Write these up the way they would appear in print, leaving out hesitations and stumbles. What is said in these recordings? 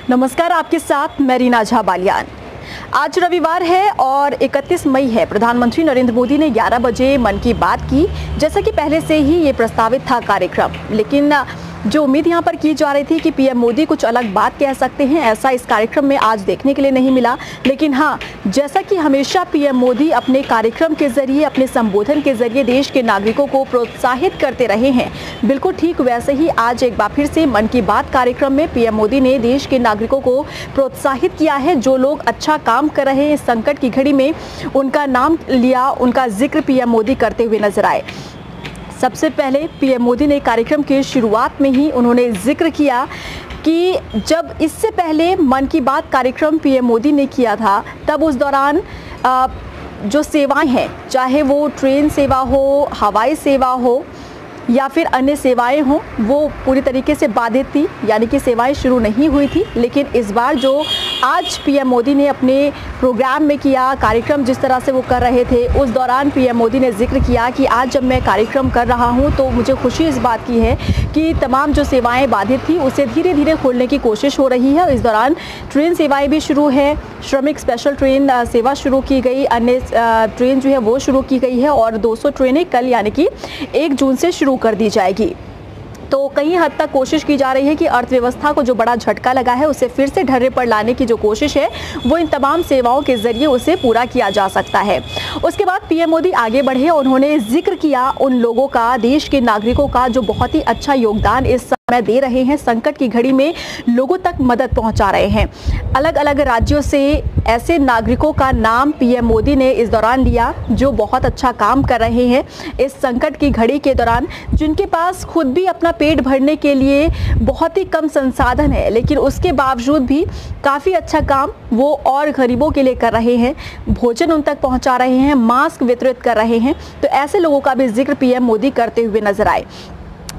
नमस्कार, आपके साथ मैं रीना झा बालियान। आज रविवार है और 31 मई है। प्रधानमंत्री नरेंद्र मोदी ने 11 बजे मन की बात की। जैसा कि पहले से ही ये प्रस्तावित था कार्यक्रम, लेकिन जो उम्मीद यहाँ पर की जा रही थी कि पीएम मोदी कुछ अलग बात कह सकते हैं, ऐसा इस कार्यक्रम में आज देखने के लिए नहीं मिला। लेकिन हाँ, जैसा कि हमेशा पीएम मोदी अपने कार्यक्रम के जरिए, अपने संबोधन के जरिए देश के नागरिकों को प्रोत्साहित करते रहे हैं, बिल्कुल ठीक वैसे ही आज एक बार फिर से मन की बात कार्यक्रम में पीएम मोदी ने देश के नागरिकों को प्रोत्साहित किया है। जो लोग अच्छा काम कर रहे हैं संकट की घड़ी में, उनका नाम लिया, उनका जिक्र पीएम मोदी करते हुए नजर आए। सबसे पहले पीएम मोदी ने कार्यक्रम की शुरुआत में ही उन्होंने जिक्र किया कि जब इससे पहले मन की बात कार्यक्रम पीएम मोदी ने किया था, तब उस दौरान जो सेवाएं हैं, चाहे वो ट्रेन सेवा हो, हवाई सेवा हो या फिर अन्य सेवाएं हों, वो पूरी तरीके से बाधित थी, यानी कि सेवाएं शुरू नहीं हुई थी। लेकिन इस बार जो आज पीएम मोदी ने अपने प्रोग्राम में किया, कार्यक्रम जिस तरह से वो कर रहे थे, उस दौरान पीएम मोदी ने जिक्र किया कि आज जब मैं कार्यक्रम कर रहा हूं तो मुझे खुशी इस बात की है कि तमाम जो सेवाएं बाधित थी उसे धीरे धीरे खोलने की कोशिश हो रही है। इस दौरान ट्रेन सेवाएं भी शुरू है, श्रमिक स्पेशल ट्रेन सेवा शुरू की गई, अन्य ट्रेन जो है वो शुरू की गई है और 200 ट्रेनें कल यानी कि 1 जून से शुरू कर दी जाएगी। तो कई हद तक कोशिश की जा रही है कि अर्थव्यवस्था को जो बड़ा झटका लगा है उसे फिर से ढर्रे पर लाने की जो कोशिश है वो इन तमाम सेवाओं के जरिए उसे पूरा किया जा सकता है। उसके बाद पीएम मोदी आगे बढ़े, उन्होंने जिक्र किया उन लोगों का, देश के नागरिकों का जो बहुत ही अच्छा योगदान इस समय दे रहे हैं, संकट की घड़ी में लोगों तक मदद पहुंचा रहे हैं। अलग अलग राज्यों से ऐसे नागरिकों का नाम पीएम मोदी ने इस दौरान लिया जो बहुत अच्छा काम कर रहे हैं इस संकट की घड़ी के दौरान, जिनके पास खुद भी अपना पेट भरने के लिए बहुत ही कम संसाधन है, लेकिन उसके बावजूद भी काफ़ी अच्छा काम वो और गरीबों के लिए कर रहे हैं, भोजन उन तक पहुंचा रहे हैं, मास्क वितरित कर रहे हैं। तो ऐसे लोगों का भी जिक्र पीएम मोदी करते हुए नजर आए।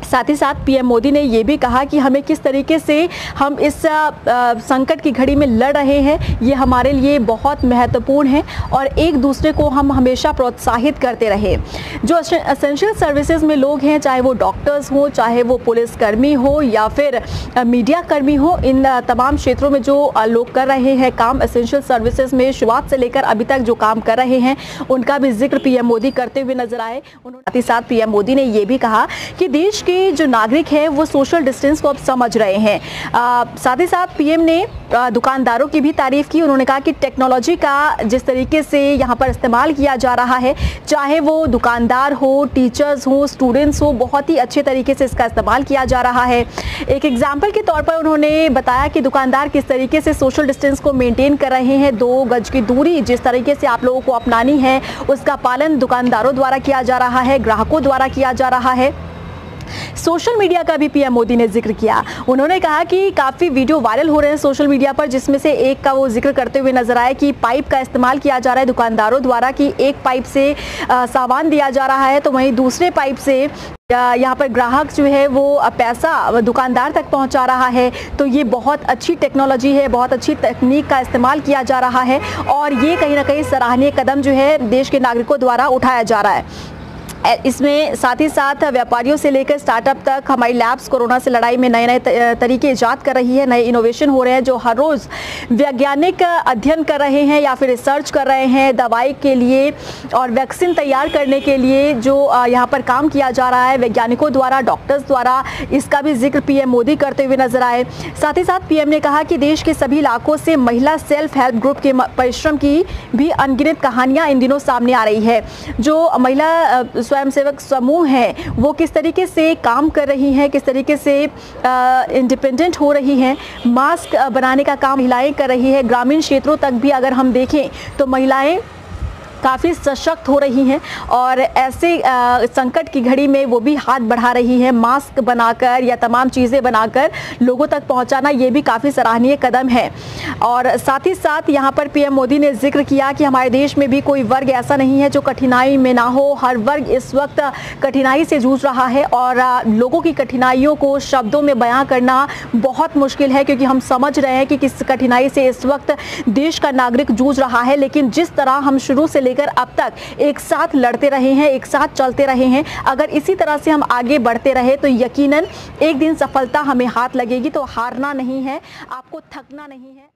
साथ ही साथ पीएम मोदी ने ये भी कहा कि हमें किस तरीके से हम इस संकट की घड़ी में लड़ रहे हैं, ये हमारे लिए बहुत महत्वपूर्ण है और एक दूसरे को हम हमेशा प्रोत्साहित करते रहे। जो एसेंशियल सर्विसेज में लोग हैं, चाहे वो डॉक्टर्स हो, चाहे वो पुलिसकर्मी हो या फिर मीडिया कर्मी हो, इन तमाम क्षेत्रों में जो लोग कर रहे हैं काम एसेंशियल सर्विसेज में, शुरुआत से लेकर अभी तक जो काम कर रहे हैं, उनका भी जिक्र पीएम मोदी करते हुए नजर आए। साथ ही साथ पीएम मोदी ने ये भी कहा कि देश के जो नागरिक हैं वो सोशल डिस्टेंस को अब समझ रहे हैं। साथ ही साथ पीएम ने दुकानदारों की भी तारीफ की। उन्होंने कहा कि टेक्नोलॉजी का जिस तरीके से यहाँ पर इस्तेमाल किया जा रहा है, चाहे वो दुकानदार हो, टीचर्स हो, स्टूडेंट्स हो, बहुत ही अच्छे तरीके से इसका इस्तेमाल किया जा रहा है। एक एग्जाम्पल के तौर पर उन्होंने बताया कि दुकानदार किस तरीके से सोशल डिस्टेंस को मेंटेन कर रहे हैं। 2 गज की दूरी जिस तरीके से आप लोगों को अपनानी है, उसका पालन दुकानदारों द्वारा किया जा रहा है, ग्राहकों द्वारा किया जा रहा है। सोशल मीडिया का भी पीएम मोदी ने जिक्र किया। उन्होंने कहा कि काफ़ी वीडियो वायरल हो रहे हैं सोशल मीडिया पर, जिसमें से एक का वो जिक्र करते हुए नजर आया कि पाइप का इस्तेमाल किया जा रहा है दुकानदारों द्वारा, कि एक पाइप से सामान दिया जा रहा है तो वहीं दूसरे पाइप से यहाँ पर ग्राहक जो है वो पैसा दुकानदार तक पहुँचा रहा है। तो ये बहुत अच्छी टेक्नोलॉजी है, बहुत अच्छी तकनीक का इस्तेमाल किया जा रहा है और ये कहीं ना कहीं सराहनीय कदम जो है देश के नागरिकों द्वारा उठाया जा रहा है। इसमें साथ ही साथ व्यापारियों से लेकर स्टार्टअप तक हमारी लैब्स कोरोना से लड़ाई में नए नए तरीके इजाद कर रही है, नए इनोवेशन हो रहे हैं जो हर रोज़ वैज्ञानिक अध्ययन कर रहे हैं या फिर रिसर्च कर रहे हैं दवाई के लिए और वैक्सीन तैयार करने के लिए, जो यहाँ पर काम किया जा रहा है वैज्ञानिकों द्वारा, डॉक्टर्स द्वारा, इसका भी जिक्र पीएम मोदी करते हुए नजर आए। साथ ही साथ पीएम ने कहा कि देश के सभी इलाकों से महिला सेल्फ हेल्प ग्रुप के परिश्रम की भी अनगिनत कहानियाँ इन दिनों सामने आ रही है। जो महिला स्वयंसेवक समूह हैं वो किस तरीके से काम कर रही हैं, किस तरीके से इंडिपेंडेंट हो रही हैं, मास्क बनाने का काम महिलाएं कर रही है। ग्रामीण क्षेत्रों तक भी अगर हम देखें तो महिलाएं काफ़ी सशक्त हो रही हैं और ऐसे संकट की घड़ी में वो भी हाथ बढ़ा रही हैं, मास्क बनाकर या तमाम चीज़ें बनाकर लोगों तक पहुंचाना, ये भी काफ़ी सराहनीय कदम है। और साथ ही साथ यहाँ पर पीएम मोदी ने जिक्र किया कि हमारे देश में भी कोई वर्ग ऐसा नहीं है जो कठिनाई में ना हो। हर वर्ग इस वक्त कठिनाई से जूझ रहा है और लोगों की कठिनाइयों को शब्दों में बयां करना बहुत मुश्किल है, क्योंकि हम समझ रहे हैं कि किस कठिनाई से इस वक्त देश का नागरिक जूझ रहा है। लेकिन जिस तरह हम शुरू से लेकर अब तक एक साथ लड़ते रहे हैं, एक साथ चलते रहे हैं। अगर इसी तरह से हम आगे बढ़ते रहे तो यकीनन एक दिन सफलता हमें हाथ लगेगी। तो हारना नहीं है, आपको थकना नहीं है।